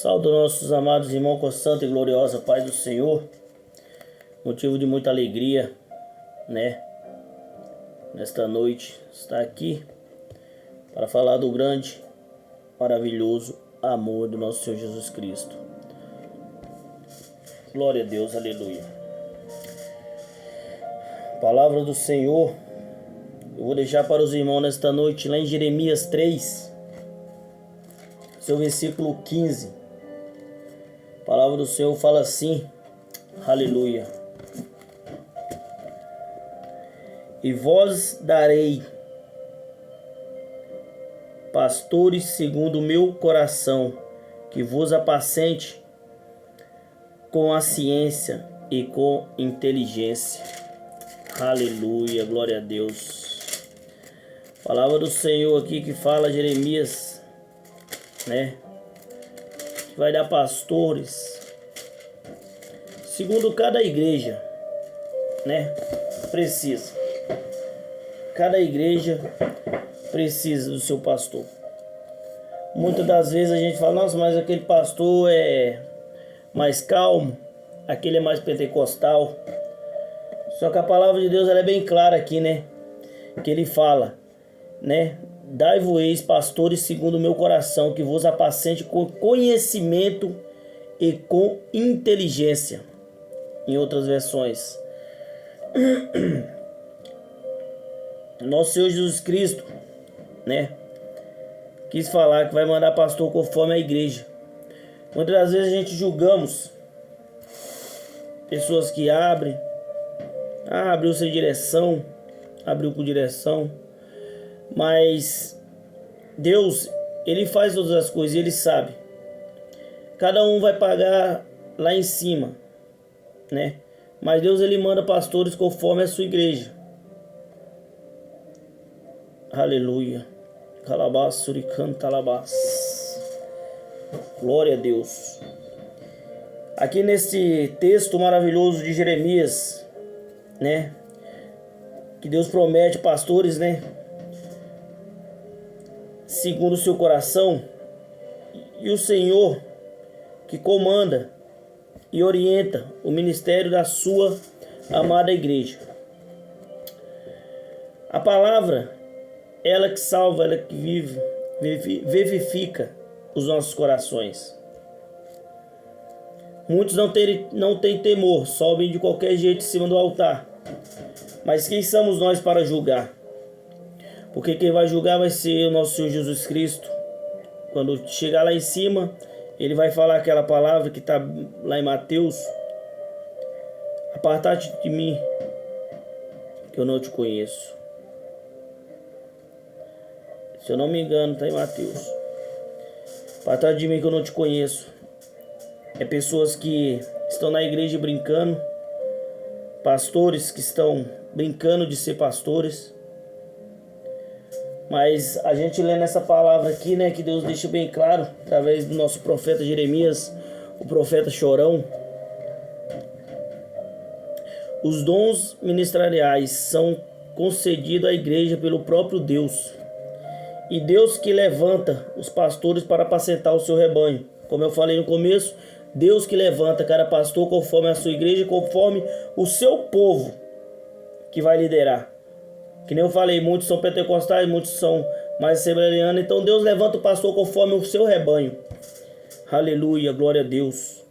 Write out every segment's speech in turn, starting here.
Saúdo nossos amados irmãos com a santa e gloriosa paz do Senhor. Motivo de muita alegria, né? Nesta noite, estar aqui para falar do grande, maravilhoso amor do nosso Senhor Jesus Cristo. Glória a Deus, aleluia. Palavra do Senhor, eu vou deixar para os irmãos nesta noite, lá em Jeremias 3, seu versículo 15. A palavra do Senhor fala assim, aleluia. E vós darei pastores segundo o meu coração, que vos apacente com a ciência e com inteligência. Aleluia, glória a Deus. Palavra do Senhor aqui que fala Jeremias, né? Que vai dar pastores segundo cada igreja, né? Precisa. Cada igreja precisa do seu pastor. Muitas das vezes a gente fala, nossa, mas aquele pastor é mais calmo, aquele é mais pentecostal. Só que a palavra de Deus ela é bem clara aqui, né? Que ele fala, né? Dai-vos pastores segundo o meu coração, que vos apacente com conhecimento e com inteligência. Em outras versões. Nosso Senhor Jesus Cristo, né? Quis falar que vai mandar pastor conforme a igreja. Muitas das vezes a gente julgamos pessoas que abriu sem direção, abriu com direção. Mas Deus, Ele faz todas as coisas e Ele sabe. Cada um vai pagar lá em cima, né? Mas Deus, Ele manda pastores conforme a sua igreja. Aleluia. Calabás, surican, talabás. Glória a Deus. Aqui nesse texto maravilhoso de Jeremias, né? Que Deus promete pastores, né? Segundo o seu coração, e o Senhor que comanda e orienta o ministério da sua amada igreja. A palavra, ela que salva, ela que vivifica os nossos corações. Muitos não têm temor, sobem de qualquer jeito em cima do altar. Mas quem somos nós para julgar? Porque quem vai julgar vai ser o nosso Senhor Jesus Cristo. Quando chegar lá em cima, Ele vai falar aquela palavra que está lá em Mateus. Apartai-te de mim, que eu não te conheço. Se eu não me engano, está em Mateus. Apartai-te de mim, que eu não te conheço. É pessoas que estão na igreja brincando. Pastores que estão brincando de ser pastores. Mas a gente lê nessa palavra aqui, né, que Deus deixa bem claro, através do nosso profeta Jeremias, o profeta chorão. Os dons ministeriais são concedidos à igreja pelo próprio Deus. E Deus que levanta os pastores para apacentar o seu rebanho. Como eu falei no começo, Deus que levanta cada pastor conforme a sua igreja, conforme o seu povo que vai liderar. Que nem eu falei, muitos são pentecostais, muitos são mais assembleianos. Então Deus levanta o pastor conforme o seu rebanho. Aleluia, glória a Deus.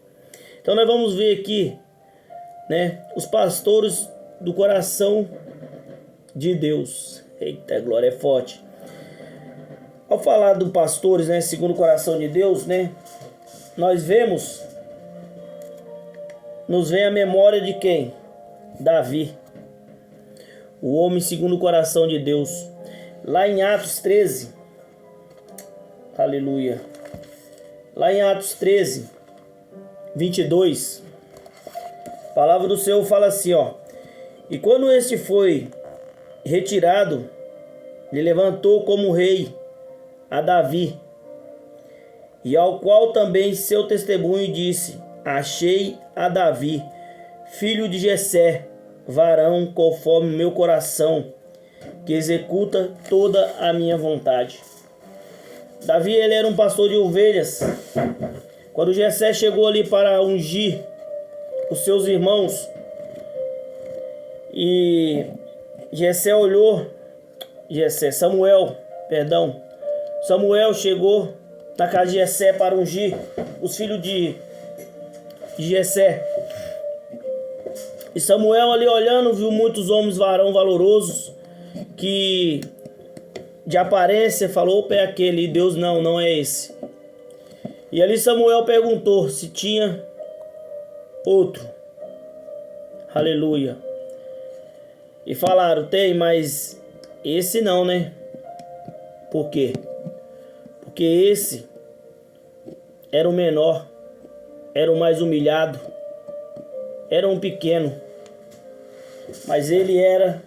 Então nós vamos ver aqui, né, os pastores do coração de Deus. Eita, glória é forte. Ao falar dos pastores, né, segundo o coração de Deus, né, nós vemos, nos vem a memória de quem? Davi. O homem segundo o coração de Deus. Lá em Atos 13. Aleluia. Lá em Atos 13, 22. A palavra do Senhor fala assim, ó. E quando este foi retirado, ele levantou como rei a Davi. E ao qual também seu testemunho disse: achei a Davi, filho de Jessé, varão conforme meu coração, que executa toda a minha vontade. Davi, ele era um pastor de ovelhas, Quando Jessé chegou ali para ungir os seus irmãos, e Samuel chegou na casa de Jessé para ungir os filhos de Jessé. E Samuel ali olhando, viu muitos homens varão valorosos, que de aparência falou: opa, é aquele. E Deus: não é esse. E ali Samuel perguntou se tinha outro. Aleluia. E falaram: tem, mas esse não, né? Por quê? Porque esse era o menor, era o mais humilhado, era um pequeno, mas ele era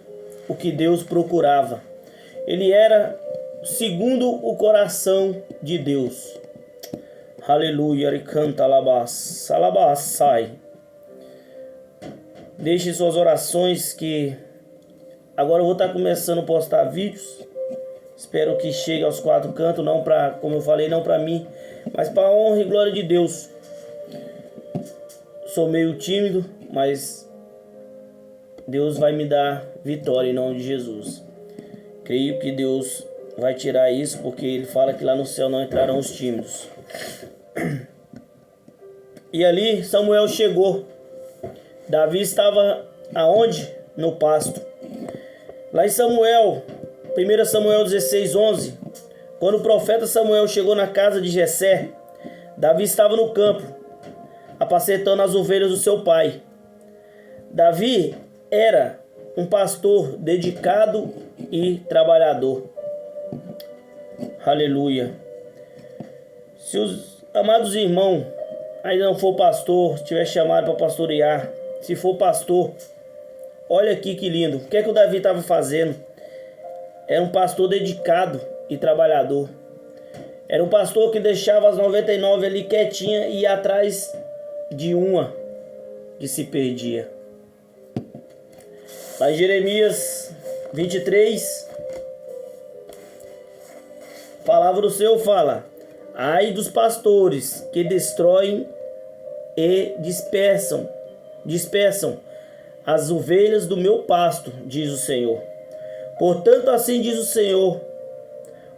o que Deus procurava. Ele era segundo o coração de Deus. Aleluia. Ricanta alabassai. Deixe suas orações, que agora eu vou estar começando a postar vídeos. Espero que chegue aos 4 cantos, não para, como eu falei, não para mim, mas para a honra e glória de Deus. Sou meio tímido, mas Deus vai me dar vitória em nome de Jesus. Creio que Deus vai tirar isso, porque Ele fala que lá no céu não entrarão os tímidos. E ali Samuel chegou. Davi estava aonde? No pasto. Lá em Samuel, 1 Samuel 16:11, quando o profeta Samuel chegou na casa de Jessé, Davi estava no campo, apacentando as ovelhas do seu pai. Davi era um pastor dedicado e trabalhador. Aleluia. Se os amados irmãos ainda não for pastor, estiver chamado para pastorear, se for pastor, olha aqui que lindo. O que é que o Davi estava fazendo? Era um pastor dedicado e trabalhador. Era um pastor que deixava as 99 ali quietinha e ia atrás de uma que se perdia. Lá em Jeremias 23, a palavra do Senhor fala: ai dos pastores que destroem e dispersam as ovelhas do meu pasto, diz o Senhor. Portanto, assim diz o Senhor,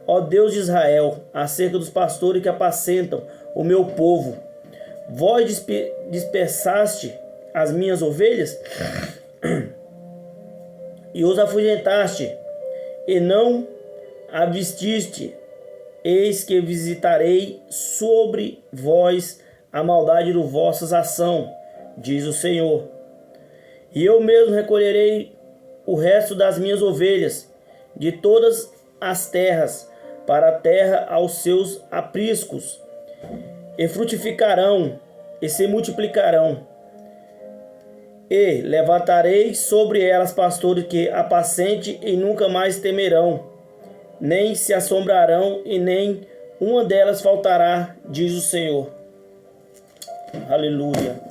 ó Deus de Israel, acerca dos pastores que apacentam o meu povo: vós dispersaste as minhas ovelhas e os afugentaste, e não avististe. Eis que visitarei sobre vós a maldade de vossas ações, diz o Senhor. E eu mesmo recolherei o resto das minhas ovelhas de todas as terras, para a terra aos seus apriscos, e frutificarão e se multiplicarão. E levantarei sobre elas pastores que apacente e nunca mais temerão, nem se assombrarão, e nem uma delas faltará, diz o Senhor. Aleluia.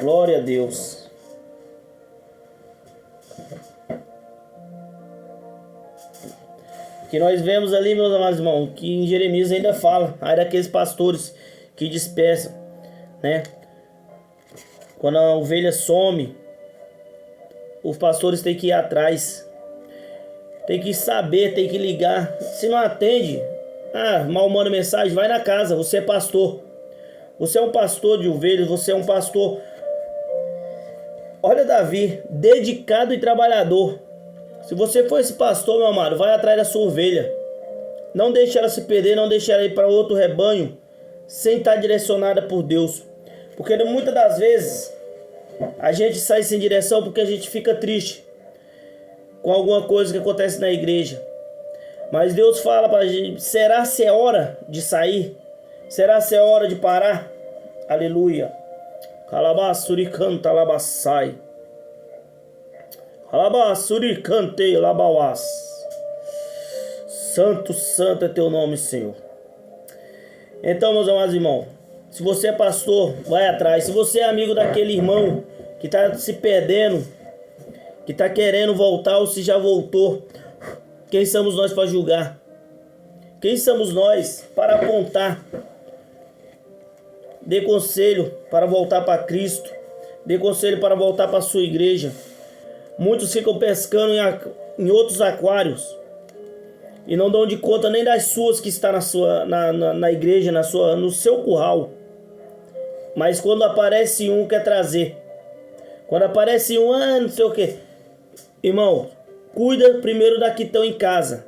Glória a Deus. Que nós vemos ali, meus amados irmãos, que em Jeremias ainda fala: ai daqueles pastores que dispersam, né? Quando a ovelha some, os pastores têm que ir atrás, tem que saber, tem que ligar. Se não atende, mal manda mensagem, vai na casa. Você é pastor, você é um pastor de ovelhas, você é um pastor. Olha Davi, dedicado e trabalhador. Se você for esse pastor, meu amado, vai atrás da sua ovelha. Não deixe ela se perder, não deixe ela ir para outro rebanho sem estar direcionada por Deus. Porque muitas das vezes a gente sai sem direção porque a gente fica triste com alguma coisa que acontece na igreja. Mas Deus fala para a gente: será se é hora de sair? Será se é hora de parar? Aleluia. Calabassuricanta labassai. Calabassuricante labauás. Santo, santo é teu nome, Senhor. Então, meus amados irmãos, se você é pastor, vai atrás. Se você é amigo daquele irmão que está se perdendo, que está querendo voltar ou se já voltou, Quem somos nós para julgar? Quem somos nós para apontar? Dê conselho para voltar para Cristo. Dê conselho para voltar para a sua igreja. Muitos ficam pescando em outros aquários e não dão de conta nem das suas que está na igreja, no seu curral. Mas quando aparece um, quer trazer. Quando aparece um, não sei o que. Irmão, cuida primeiro da que estão em casa,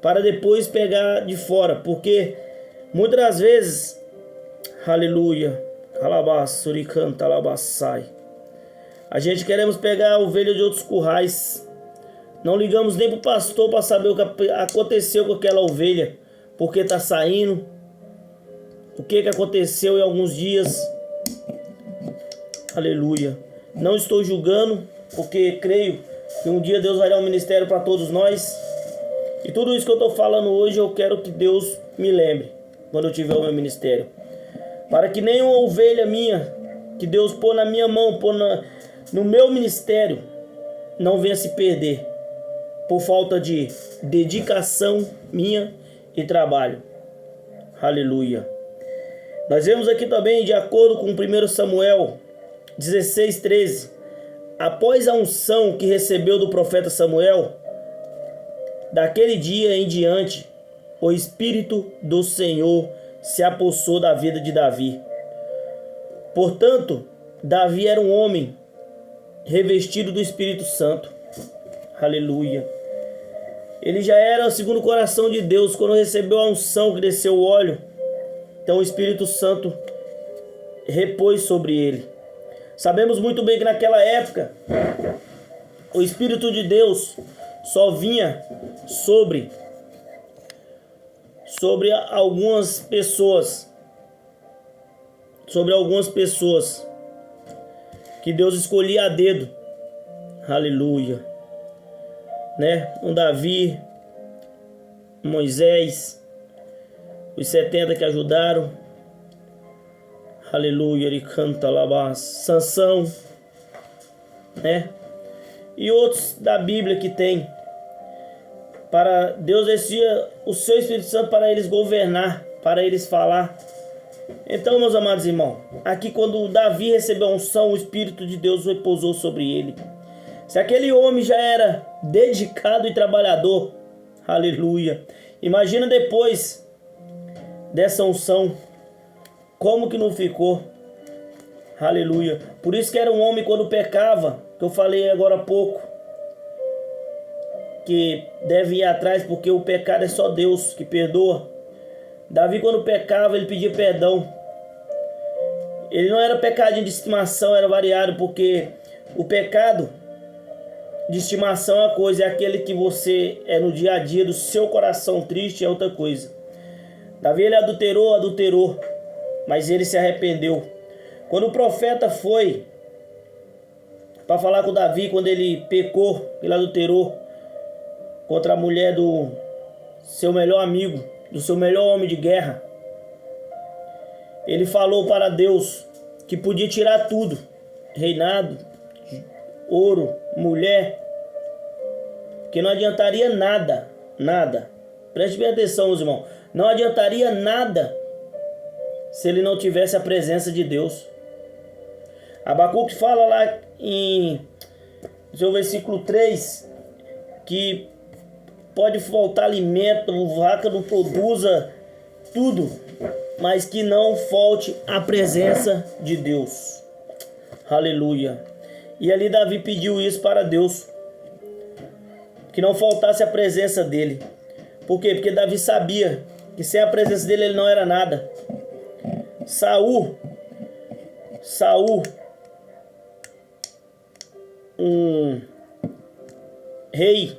para depois pegar de fora. Porque muitas das vezes, aleluia, a gente queremos pegar a ovelha de outros currais. Não ligamos nem pro pastor para saber o que aconteceu com aquela ovelha, porque está saindo, o que aconteceu em alguns dias. Aleluia. Não estou julgando, porque creio que um dia Deus vai dar um ministério para todos nós. E tudo isso que eu estou falando hoje, eu quero que Deus me lembre quando eu tiver o meu ministério, para que nenhuma ovelha minha, que Deus pôr na minha mão, no meu ministério, não venha se perder por falta de dedicação minha e trabalho. Aleluia. Nós vemos aqui também, de acordo com 1 Samuel 16:13, após a unção que recebeu do profeta Samuel, daquele dia em diante, o Espírito do Senhor se apossou da vida de Davi. Portanto, Davi era um homem revestido do Espírito Santo. Aleluia. Ele já era segundo o coração de Deus quando recebeu a unção que desceu o óleo. Então o Espírito Santo repôs sobre ele. Sabemos muito bem que naquela época o Espírito de Deus só vinha sobre algumas pessoas. Sobre algumas pessoas que Deus escolhia a dedo. Aleluia. Né? Um Davi, Moisés, os 70 que ajudaram. Aleluia, ele canta lá, Sansão, né? E outros da Bíblia que tem. Para Deus descia o seu Espírito Santo para eles governar, para eles falar. Então, meus amados irmãos, aqui quando Davi recebeu a unção, o Espírito de Deus repousou sobre ele. Se aquele homem já era dedicado e trabalhador, aleluia, imagina depois dessa unção, como que não ficou? Aleluia. Por isso que era um homem quando pecava, que eu falei agora há pouco, que deve ir atrás, porque o pecado é só Deus que perdoa. Davi quando pecava, ele pedia perdão. Ele não era pecadinho de estimação, era variado, porque o pecado de estimação é uma coisa, é aquele que você é no dia a dia do seu coração triste, é outra coisa. Davi ele adulterou, mas ele se arrependeu. Quando o profeta foi para falar com Davi, quando ele pecou, ele adulterou contra a mulher do seu melhor amigo, do seu melhor homem de guerra, ele falou para Deus que podia tirar tudo, reinado, ouro, mulher, que não adiantaria nada, nada. Preste bem atenção, meus irmãos. Não adiantaria nada se ele não tivesse a presença de Deus. Abacuque fala lá em seu versículo 3 que pode faltar alimento, vaca não produza tudo, mas que não falte a presença de Deus. Aleluia. E ali Davi pediu isso para Deus, que não faltasse a presença dele. Por quê? Porque Davi sabia que sem a presença dele ele não era nada. Saul, um rei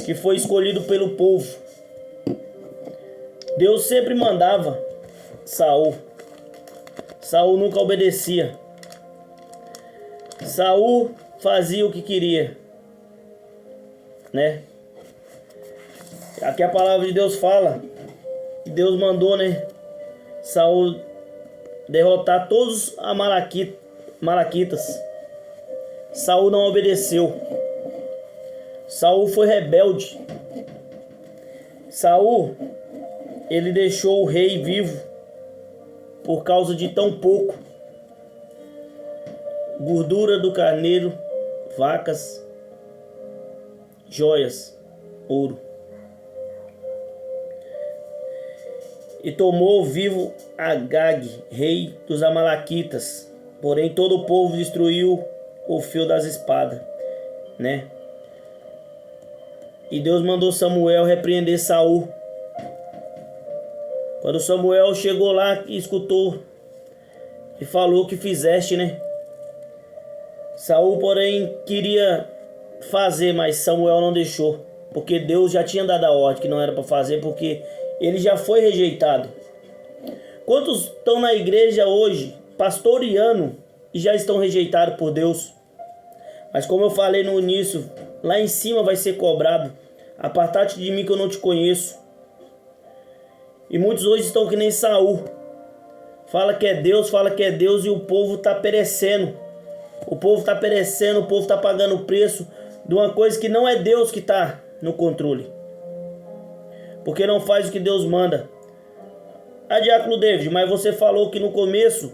que foi escolhido pelo povo. Deus sempre mandava Saul. Saul nunca obedecia. Saul fazia o que queria, né? Aqui a palavra de Deus fala que Deus mandou, né, Saul derrotar todos os malaquitas. Saul não obedeceu. Saul foi rebelde. Saul, ele deixou o rei vivo por causa de tão pouco. Gordura do carneiro, vacas, joias, ouro. E tomou vivo Agag, rei dos Amalequitas. Porém todo o povo destruiu o fio das espadas, né? E Deus mandou Samuel repreender Saul. Quando Samuel chegou lá e escutou e falou o que fizeste, né? Saul, porém, queria fazer, mas Samuel não deixou, porque Deus já tinha dado a ordem que não era para fazer, porque ele já foi rejeitado. Quantos estão na igreja hoje, pastoreando, e já estão rejeitados por Deus? Mas como eu falei no início, lá em cima vai ser cobrado. Apartar-te de mim que eu não te conheço. E muitos hoje estão que nem Saul. Fala que é Deus e o povo está perecendo. O povo está perecendo, o povo está pagando o preço de uma coisa que não é Deus que está no controle. Porque não faz o que Deus manda. Diácono David, mas você falou que no começo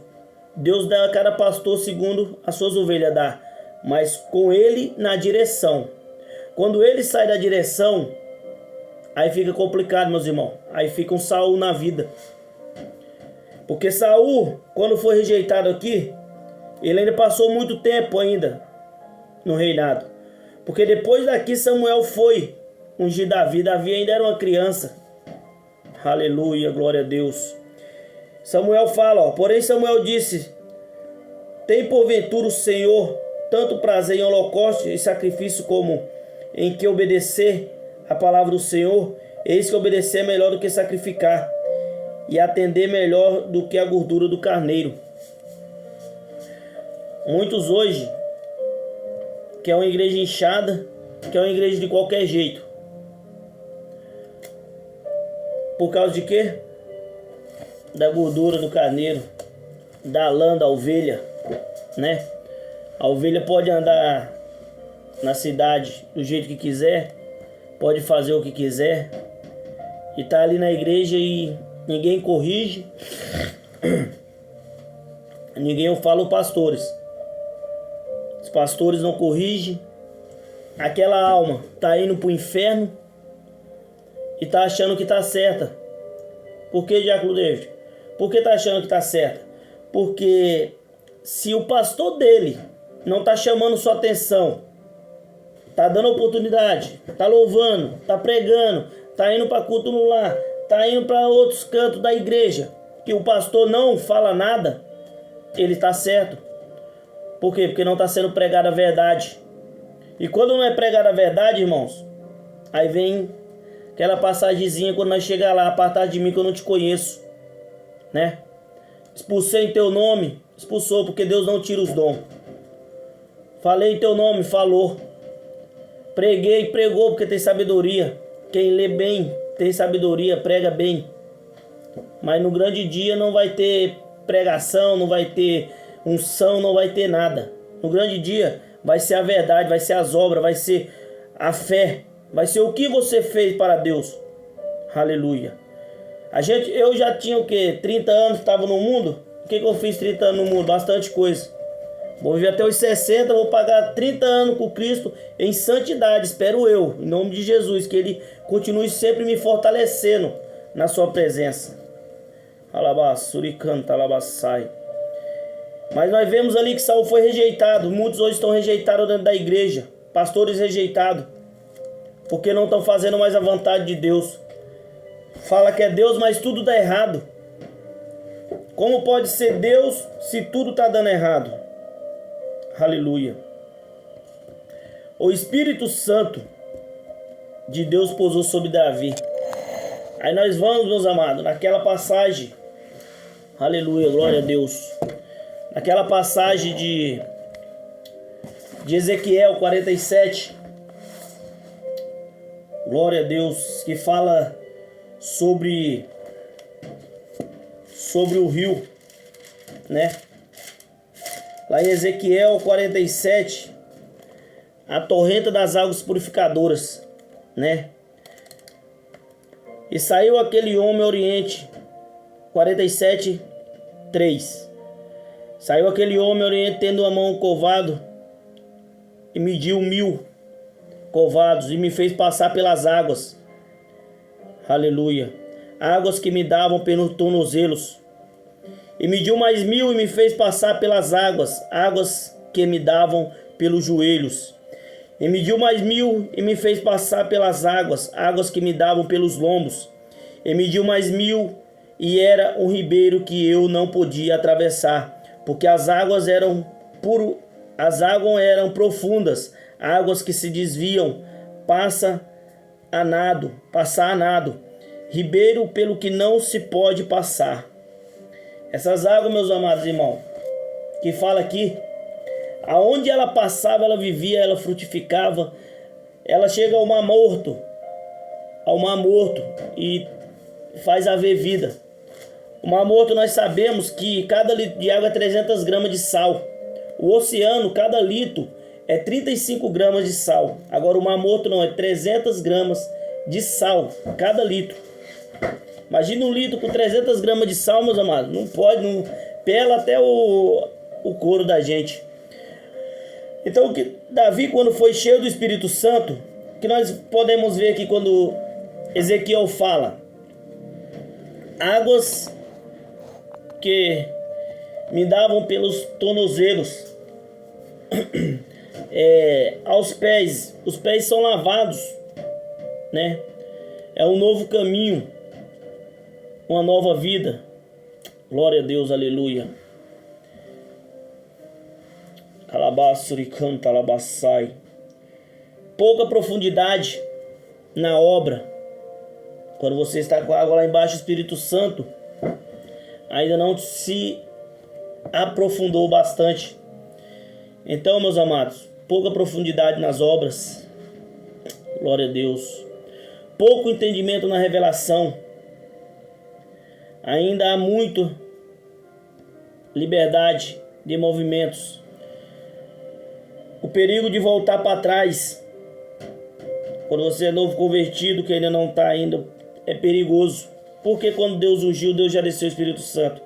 Deus dá a cada pastor segundo as suas ovelhas dá. Mas com ele na direção. Quando ele sai da direção, aí fica complicado, meus irmãos. Aí fica um Saul na vida. Porque Saul, quando foi rejeitado aqui, ele ainda passou muito tempo ainda no reinado. Porque depois daqui Samuel foi ungir Davi. Davi ainda era uma criança. Aleluia, glória a Deus. Samuel fala, porém Samuel disse: tem porventura o Senhor tanto prazer em holocausto e sacrifício como em que obedecer a palavra do Senhor? Eis que obedecer é melhor do que sacrificar, e atender melhor do que a gordura do carneiro. Muitos hoje quer uma igreja inchada, quer uma igreja de qualquer jeito. Por causa de quê? Da gordura do carneiro, da lã da ovelha, né? A ovelha pode andar na cidade do jeito que quiser, pode fazer o que quiser, e tá ali na igreja e ninguém corrige, ninguém fala os pastores. Os pastores não corrigem. Aquela alma tá indo pro inferno e tá achando que tá certa. Por que, Diácono David? Por que tá achando que tá certa? Porque se o pastor dele não tá chamando sua atenção, tá dando oportunidade, tá louvando, tá pregando, tá indo para culto no lar, tá indo para outros cantos da igreja, que o pastor não fala nada, ele tá certo. Por quê? Porque não tá sendo pregada a verdade. E quando não é pregada a verdade, irmãos, aí vem aquela passagemzinha quando nós chegar lá: apartar de mim que eu não te conheço, né? Expulsei em teu nome, expulsou, porque Deus não tira os dons. Falei em teu nome, falou. Preguei, pregou, porque tem sabedoria. Quem lê bem tem sabedoria, prega bem. Mas no grande dia não vai ter pregação, não vai ter unção, não vai ter nada. No grande dia vai ser a verdade, vai ser as obras, vai ser a fé, vai ser o que você fez para Deus. Aleluia. Eu já tinha o quê? 30 anos, estava no mundo. O que eu fiz 30 anos no mundo? Bastante coisa. Vou viver até os 60, vou pagar 30 anos com Cristo em santidade, espero eu, em nome de Jesus, que Ele continue sempre me fortalecendo na sua presença. Alabassurican, alabassai. Mas nós vemos ali que Saul foi rejeitado. Muitos hoje estão rejeitados dentro da igreja. Pastores rejeitados, porque não estão fazendo mais a vontade de Deus. Fala que é Deus, mas tudo dá errado. Como pode ser Deus se tudo está dando errado? Aleluia. O Espírito Santo de Deus pousou sobre Davi. Aí nós vamos, meus amados, naquela passagem. Aleluia, glória a Deus. Naquela passagem de Ezequiel 47. Glória a Deus, que fala sobre o rio, né? Lá em Ezequiel 47, a torrenta das águas purificadoras, né? E saiu aquele homem ao oriente, 47, 3. Saiu aquele homem ao oriente tendo a mão covado e mediu 1000 covados e me fez passar pelas águas. Aleluia. Águas que me davam pelos tornozelos. E mediu mais 1000 e me fez passar pelas águas. Águas que me davam pelos joelhos. E mediu mais 1000 e me fez passar pelas águas. Águas que me davam pelos lombos. E mediu mais 1000 e era um ribeiro que eu não podia atravessar, porque as águas eram profundas, águas que se desviam, passar a nado, ribeiro pelo que não se pode passar. Essas águas, meus amados irmãos, que fala aqui, aonde ela passava, ela vivia, ela frutificava, ela chega ao mar morto e faz haver vida. O mar morto, nós sabemos que cada litro de água é 300 gramas de sal. O oceano, cada litro é 35 gramas de sal. Agora o mar morto não, é 300 gramas de sal cada litro. Imagina um litro com 300 gramas de sal, meus amados. Não pode, não pela até o couro da gente. Então, Davi, quando foi cheio do Espírito Santo, que nós podemos ver aqui quando Ezequiel fala: águas que me davam pelos tornozelos, aos pés, os pés são lavados, né? É um novo caminho, uma nova vida. Glória a Deus, aleluia. Calabaçuri canta alabaçai. Pouca profundidade na obra. Quando você está com a água lá embaixo, o Espírito Santo ainda não se aprofundou bastante. Então, meus amados, pouca profundidade nas obras. Glória a Deus. Pouco entendimento na revelação. Ainda há muito liberdade de movimentos. O perigo de voltar para trás, quando você é novo convertido, que ainda não está ainda, é perigoso. Porque quando Deus ungiu, Deus já desceu o Espírito Santo.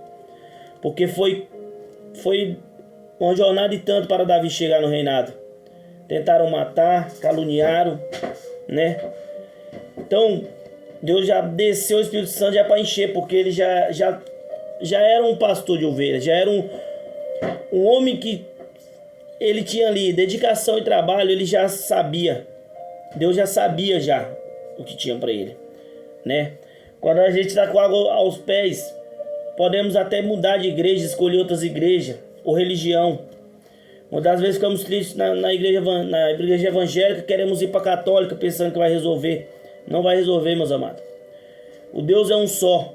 Porque foi uma jornada e tanto para Davi chegar no reinado. Tentaram matar, caluniaram, né? Então, Deus já desceu o Espírito Santo já para encher, porque ele já era um pastor de ovelhas, já era um homem que ele tinha ali dedicação e trabalho, ele já sabia. Deus já sabia já o que tinha para ele, né? Quando a gente está com água aos pés, podemos até mudar de igreja, escolher outras igrejas ou religião. Muitas vezes ficamos tristes na igreja evangélica, queremos ir para a católica pensando que vai resolver. Não vai resolver, meus amados. O Deus é um só.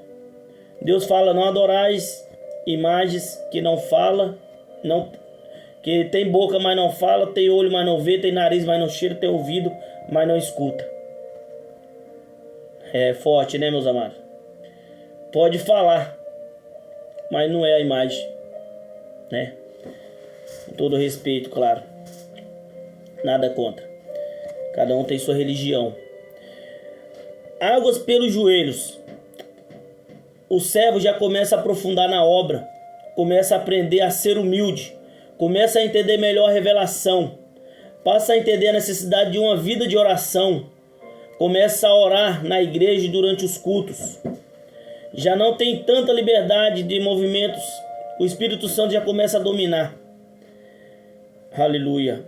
Deus fala: não adorais imagens que não fala, que tem boca, mas não fala, tem olho, mas não vê, tem nariz, mas não cheira, tem ouvido, mas não escuta. É forte, né, meus amados? Pode falar, mas não é a imagem, né? Com todo respeito, claro. Nada contra. Cada um tem sua religião. Águas pelos joelhos. O servo já começa a aprofundar na obra. Começa a aprender a ser humilde. Começa a entender melhor a revelação. Passa a entender a necessidade de uma vida de oração. Começa a orar na igreja durante os cultos. Já não tem tanta liberdade de movimentos. O Espírito Santo já começa a dominar. Aleluia.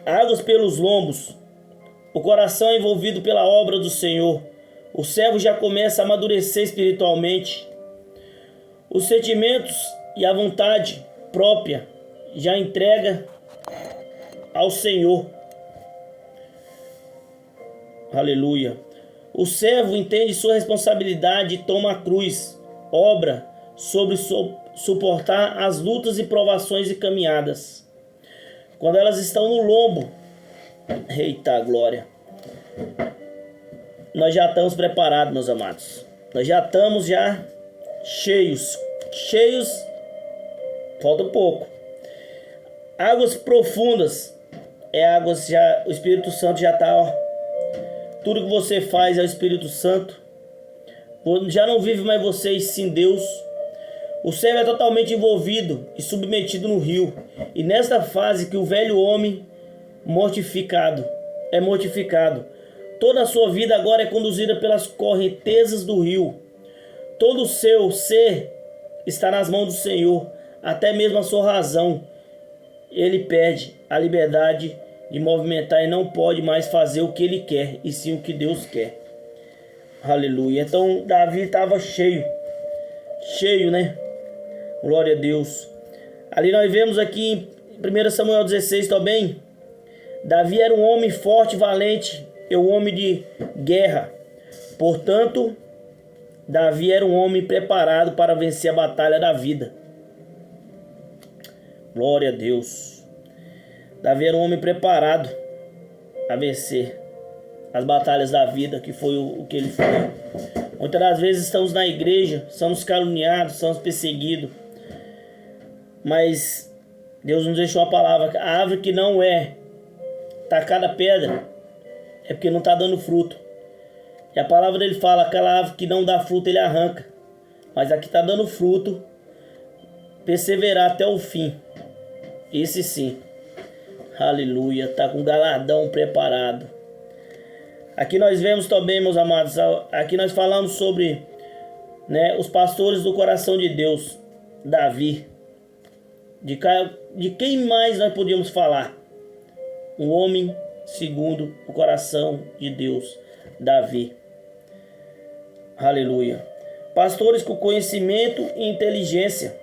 Águas pelos lombos. O coração é envolvido pela obra do Senhor. O servo já começa a amadurecer espiritualmente. Os sentimentos e a vontade própria já entrega ao Senhor. Aleluia. O servo entende sua responsabilidade e toma a cruz, obra sobre suportar as lutas e provações e caminhadas. Quando elas estão no lombo, eita glória, nós já estamos preparados, meus amados. Nós já estamos cheios, falta pouco. Águas profundas é água, já, o Espírito Santo já está, ó. Tudo que você faz é o Espírito Santo. Já não vive mais você e sim Deus. O servo é totalmente envolvido e submetido no rio. E nesta fase que o velho homem é mortificado. Toda a sua vida agora é conduzida pelas correntezas do rio. Todo o seu ser está nas mãos do Senhor, até mesmo a sua razão. Ele perde a liberdade de movimentar e não pode mais fazer o que ele quer, e sim o que Deus quer. Aleluia. Então Davi estava cheio, né? Glória a Deus. Ali nós vemos aqui em 1 Samuel 16 também. Davi era um homem forte, valente, e um homem de guerra. Portanto, Davi era um homem preparado para vencer a batalha da vida. Glória a Deus. Davi era um homem preparado a vencer as batalhas da vida, que foi o que ele foi. Muitas das vezes estamos na igreja, somos caluniados, somos perseguidos. Mas Deus nos deixou a palavra: a árvore que não é tacada pedra é porque não está dando fruto. E a palavra dele fala: aquela árvore que não dá fruto ele arranca, mas a que está dando fruto perseverar até o fim. Esse sim, aleluia, está com galardão preparado. Aqui nós vemos também, meus amados, aqui nós falamos sobre, né, os pastores do coração de Deus. Davi. De quem mais nós podíamos falar? Um homem segundo o coração de Deus, Davi. Aleluia. Pastores com conhecimento e inteligência.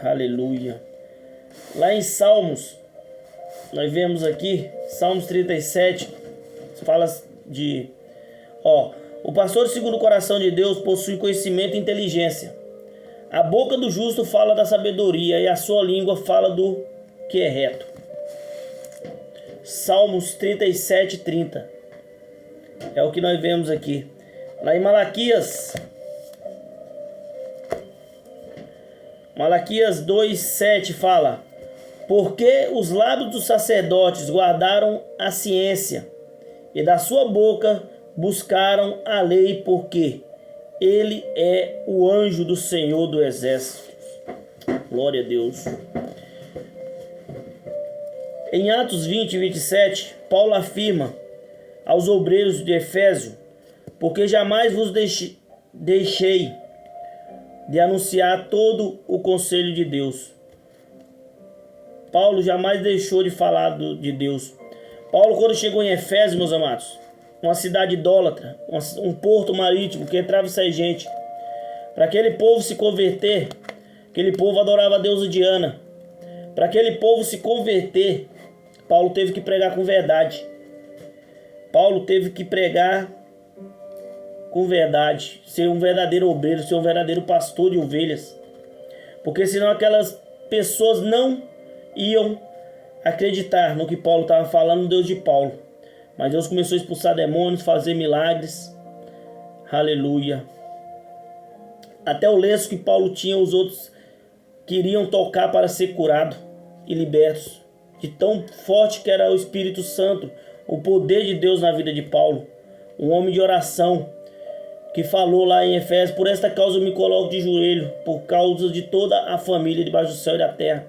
Aleluia. Lá em Salmos, nós vemos aqui, Salmos 37, fala de... o pastor segundo o coração de Deus possui conhecimento e inteligência. A boca do justo fala da sabedoria e a sua língua fala do que é reto. Salmos 37, 30. É o que nós vemos aqui. Lá em Malaquias 2, 7 fala: porque os lábios dos sacerdotes guardaram a ciência, e da sua boca buscaram a lei, porque ele é o anjo do Senhor do exército. Glória a Deus. Em Atos 20, 27, Paulo afirma aos obreiros de Efésio: porque jamais vos deixei de anunciar todo o conselho de Deus. Paulo jamais deixou de falar de Deus. Paulo, quando chegou em Efésio, meus amados, uma cidade idólatra, um porto marítimo que entrava e saía gente, para aquele povo se converter, aquele povo adorava a deusa Diana. Para aquele povo se converter, Paulo teve que pregar com verdade. Paulo teve que pregar com verdade, ser um verdadeiro obreiro, ser um verdadeiro pastor de ovelhas, porque senão aquelas pessoas não iam acreditar no que Paulo estava falando, no Deus de Paulo. Mas Deus começou a expulsar demônios, fazer milagres. Aleluia. Até o lenço que Paulo tinha, os outros queriam tocar para ser curado e libertos. De tão forte que era o Espírito Santo, o poder de Deus na vida de Paulo. Um homem de oração que falou lá em Efésios: por esta causa eu me coloco de joelho, por causa de toda a família debaixo do céu e da terra.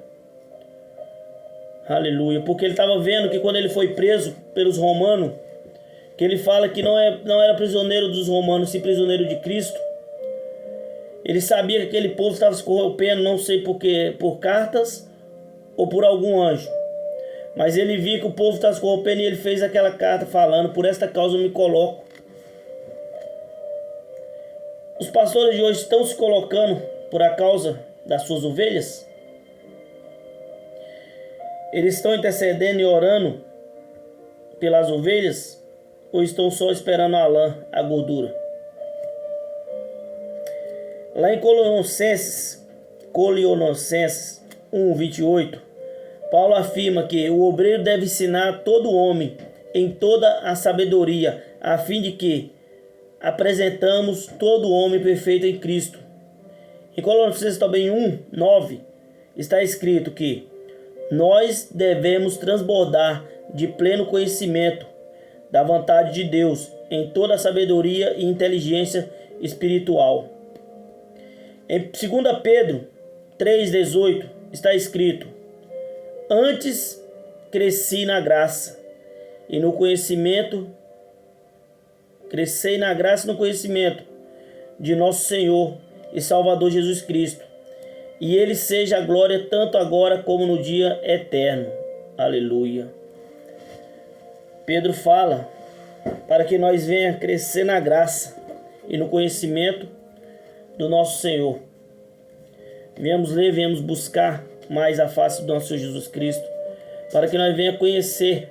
Aleluia. Porque ele estava vendo que quando ele foi preso pelos romanos, que ele fala que não era prisioneiro dos romanos, sim prisioneiro de Cristo. Ele sabia que aquele povo estava se corrompendo, não sei por cartas ou por algum anjo. Mas ele via que o povo estava se corrompendo e ele fez aquela carta falando: por esta causa eu me coloco. Os pastores de hoje estão se colocando por a causa das suas ovelhas? Eles estão intercedendo e orando pelas ovelhas? Ou estão só esperando a lã, a gordura? Lá em Colossenses 1, 28, Paulo afirma que o obreiro deve ensinar todo homem em toda a sabedoria, a fim de que apresentamos todo homem perfeito em Cristo. Em Colossenses também 1, 9, está escrito que Nós devemos transbordar de pleno conhecimento da vontade de Deus em toda a sabedoria e inteligência espiritual. Em 2 Pedro 3,18 está escrito: antes cresci na graça e no conhecimento, crescei na graça e no conhecimento de nosso Senhor e Salvador Jesus Cristo, e Ele seja a glória tanto agora como no dia eterno. Aleluia. Pedro fala para que nós venha crescer na graça e no conhecimento do nosso Senhor. Viemos ler, viemos buscar mais a face do nosso Senhor Jesus Cristo, para que nós venha conhecer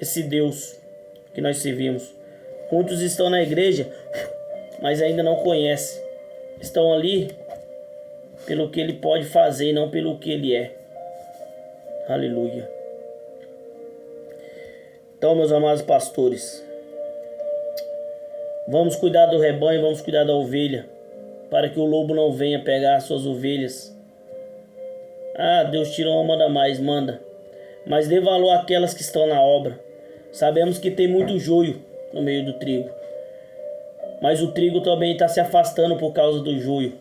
esse Deus que nós servimos. Muitos estão na igreja, mas ainda não conhecem. Estão ali pelo que Ele pode fazer e não pelo que Ele é. Aleluia. Então, meus amados pastores, vamos cuidar do rebanho, vamos cuidar da ovelha, para que o lobo não venha pegar as suas ovelhas. Ah, Deus tira uma, manda mais, manda. Mas dê valor àquelas que estão na obra. Sabemos que tem muito joio no meio do trigo, mas o trigo também está se afastando por causa do joio,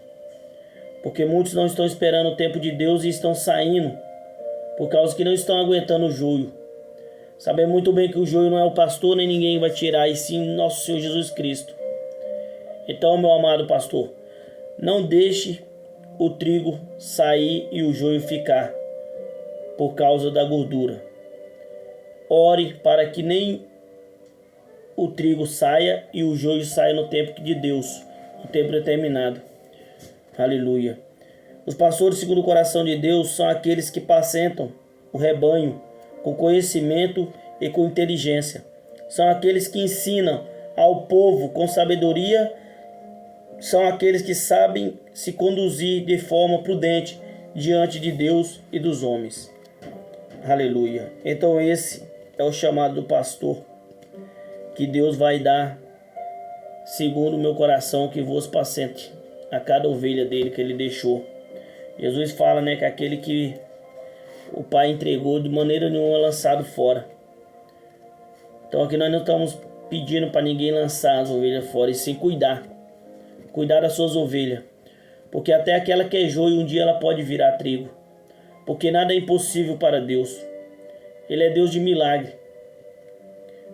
porque muitos não estão esperando o tempo de Deus e estão saindo por causa que não estão aguentando o joio. Sabemos muito bem que o joio não é o pastor, nem ninguém vai tirar, e sim nosso Senhor Jesus Cristo. Então, meu amado pastor, não deixe o trigo sair e o joio ficar por causa da gordura. Ore para que nem o trigo saia e o joio saia no tempo de Deus, no tempo determinado. Aleluia. Os pastores segundo o coração de Deus são aqueles que apacentam o rebanho com conhecimento e com inteligência. São aqueles que ensinam ao povo com sabedoria. São aqueles que sabem se conduzir de forma prudente diante de Deus e dos homens. Aleluia. Então esse é o chamado do pastor que Deus vai dar segundo o meu coração, que vos paciente a cada ovelha dele que ele deixou. Jesus fala, que aquele que o Pai entregou de maneira nenhuma é lançado fora. Então aqui nós não estamos pedindo para ninguém lançar as ovelhas fora, e sim cuidar das suas ovelhas, porque até aquela que é joio um dia ela pode virar trigo, porque nada é impossível para Deus. Ele é Deus de milagre.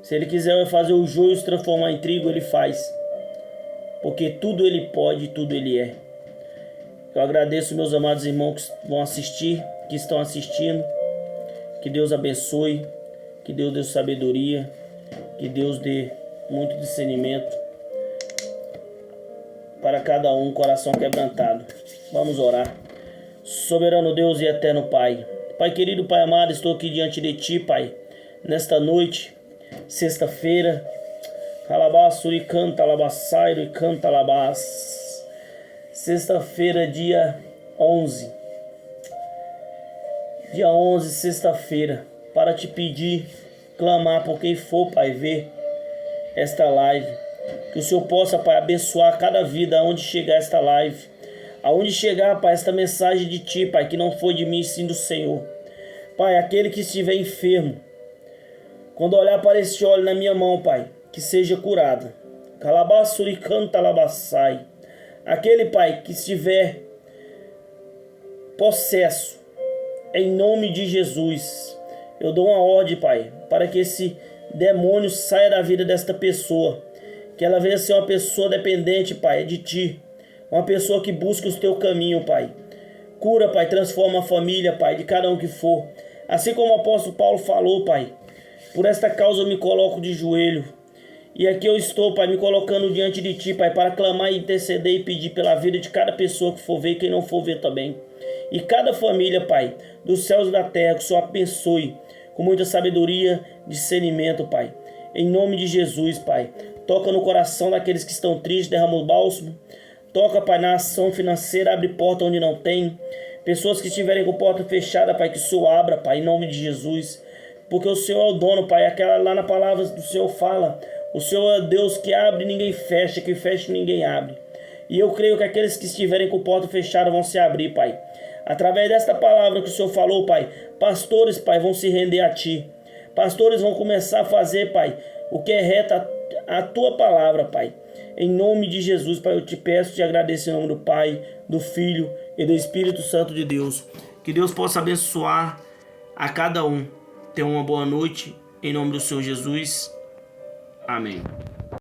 Se Ele quiser fazer o joio se transformar em trigo, Ele faz, porque tudo Ele pode e tudo Ele é. Eu agradeço meus amados irmãos que vão assistir, que estão assistindo. Que Deus abençoe, que Deus dê sabedoria, que Deus dê muito discernimento para cada um, coração quebrantado. Vamos orar. Soberano Deus e eterno Pai, Pai querido, Pai amado, estou aqui diante de Ti, Pai, nesta noite, sexta-feira. Calabasuri canta labaçairo e canta labás. Sexta-feira, dia 11. Dia 11, sexta-feira, para te pedir, clamar por quem for, Pai, ver esta live. Que o Senhor possa, Pai, abençoar cada vida aonde chegar esta live. Aonde chegar, Pai, esta mensagem de Ti, Pai, que não foi de mim, sim do Senhor. Pai, aquele que estiver enfermo, quando olhar para este óleo na minha mão, Pai, que seja curado. Calabaçuri canta labaçai. Aquele, Pai, que estiver possesso, em nome de Jesus, eu dou uma ordem, Pai, para que esse demônio saia da vida desta pessoa. Que ela venha ser uma pessoa dependente, Pai, de Ti. Uma pessoa que busca o Teu caminho, Pai. Cura, Pai, transforma a família, Pai, de cada um que for. Assim como o apóstolo Paulo falou, Pai. Por esta causa eu me coloco de joelho. E aqui eu estou, Pai, me colocando diante de Ti, Pai, para clamar, interceder e pedir pela vida de cada pessoa que for ver e quem não for ver também. E cada família, Pai, dos céus e da terra, que o Senhor abençoe com muita sabedoria, discernimento, Pai. Em nome de Jesus, Pai. Toca no coração daqueles que estão tristes, derrama o bálsamo. Toca, Pai, na ação financeira, abre porta onde não tem. Pessoas que estiverem com porta fechada, Pai, que o Senhor abra, Pai, em nome de Jesus. Porque o Senhor é o dono, Pai. Aquela lá na palavra do Senhor fala: o Senhor é Deus que abre e ninguém fecha, que fecha e ninguém abre. E eu creio que aqueles que estiverem com porta fechada vão se abrir, Pai. Através desta palavra que o Senhor falou, Pai, pastores, Pai, vão se render a Ti. Pastores vão começar a fazer, Pai, o que é reto a Tua palavra, Pai. Em nome de Jesus, Pai, eu te peço, te agradeço em nome do Pai, do Filho e do Espírito Santo de Deus. Que Deus possa abençoar a cada um. Tenha uma boa noite, em nome do Senhor Jesus. Amém.